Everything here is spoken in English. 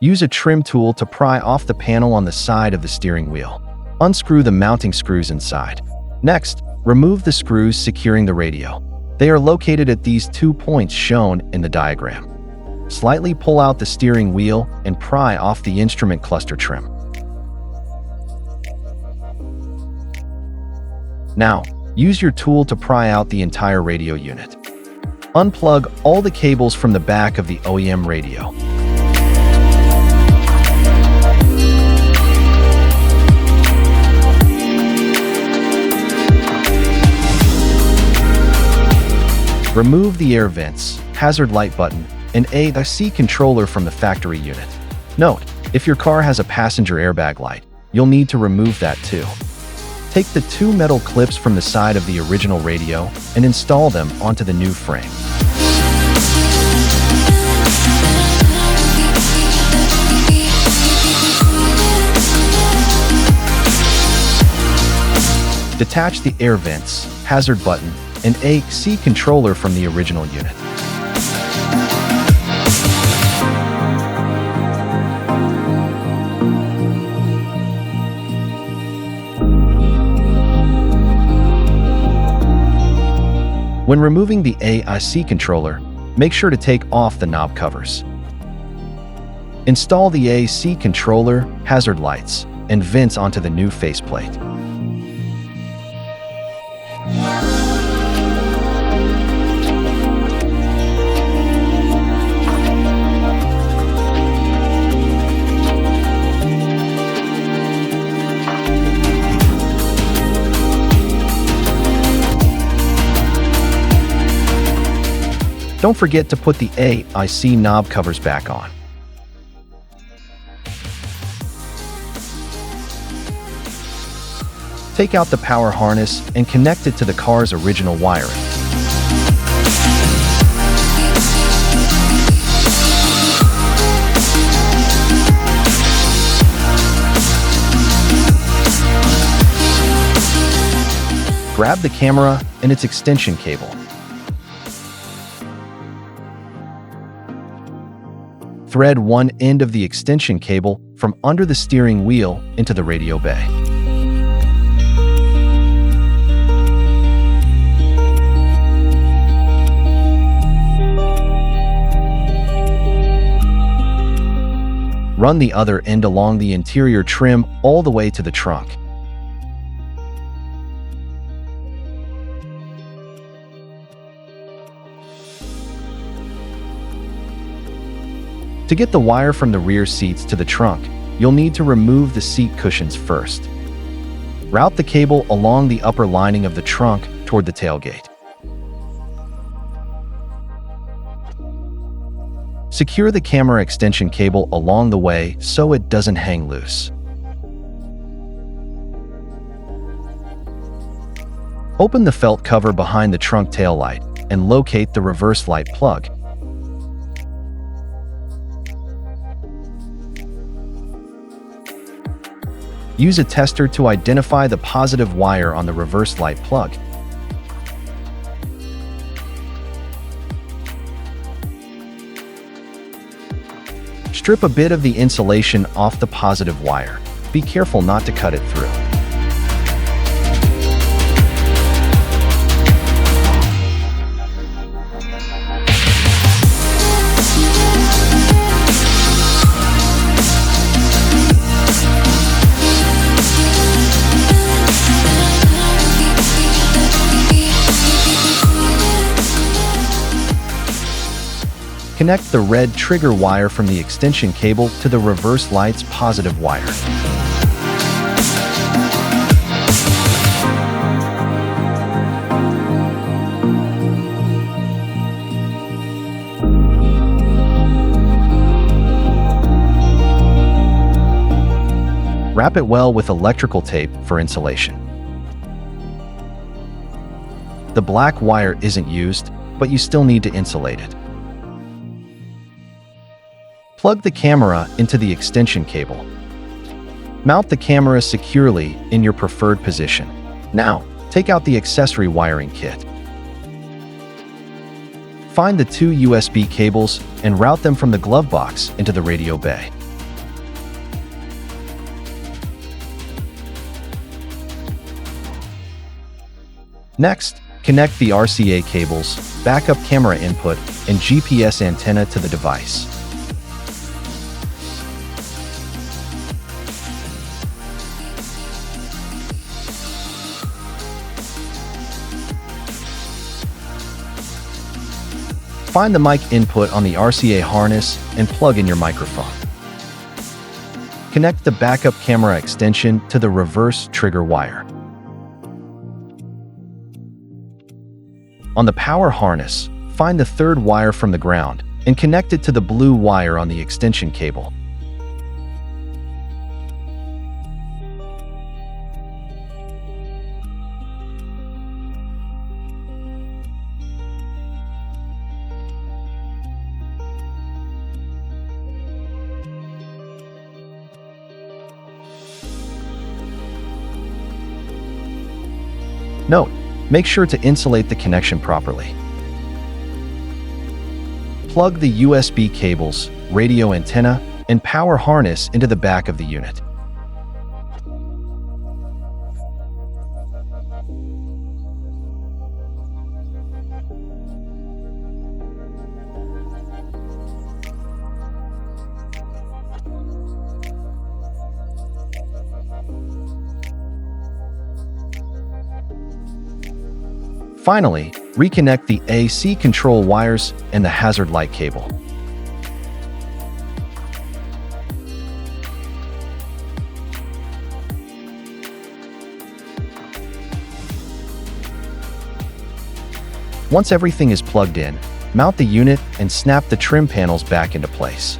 Use a trim tool to pry off the panel on the side of the steering wheel. Unscrew the mounting screws inside. Next, remove the screws securing the radio. They are located at these 2 points shown in the diagram. Slightly pull out the steering wheel and pry off the instrument cluster trim. Now, use your tool to pry out the entire radio unit. Unplug all the cables from the back of the OEM radio. Remove the air vents, hazard light button, and a seat controller from the factory unit. Note, if your car has a passenger airbag light, you'll need to remove that too. Take the 2 metal clips from the side of the original radio and install them onto the new frame. Detach the air vents, hazard button, and a seat controller from the original unit. When removing the AC controller, make sure to take off the knob covers. Install the AC controller, hazard lights, and vents onto the new faceplate. Don't forget to put the AC knob covers back on. Take out the power harness and connect it to the car's original wiring. Grab the camera and its extension cable. Thread one end of the extension cable from under the steering wheel into the radio bay. Run the other end along the interior trim all the way to the trunk. To get the wire from the rear seats to the trunk, you'll need to remove the seat cushions first. Route the cable along the upper lining of the trunk toward the tailgate. Secure the camera extension cable along the way so it doesn't hang loose. Open the felt cover behind the trunk taillight and locate the reverse light plug. Use a tester to identify the positive wire on the reverse light plug. Strip a bit of the insulation off the positive wire. Be careful not to cut it through. Connect the red trigger wire from the extension cable to the reverse light's positive wire. Wrap it well with electrical tape for insulation. The black wire isn't used, but you still need to insulate it. Plug the camera into the extension cable. Mount the camera securely in your preferred position. Now, take out the accessory wiring kit. Find the 2 USB cables and route them from the glove box into the radio bay. Next, connect the RCA cables, backup camera input, and GPS antenna to the device. Find the mic input on the RCA harness and plug in your microphone. Connect the backup camera extension to the reverse trigger wire. On the power harness, find the third wire from the ground and connect it to the blue wire on the extension cable. Note: make sure to insulate the connection properly. Plug the USB cables, radio antenna, and power harness into the back of the unit. Finally, reconnect the AC control wires and the hazard light cable. Once everything is plugged in, mount the unit and snap the trim panels back into place.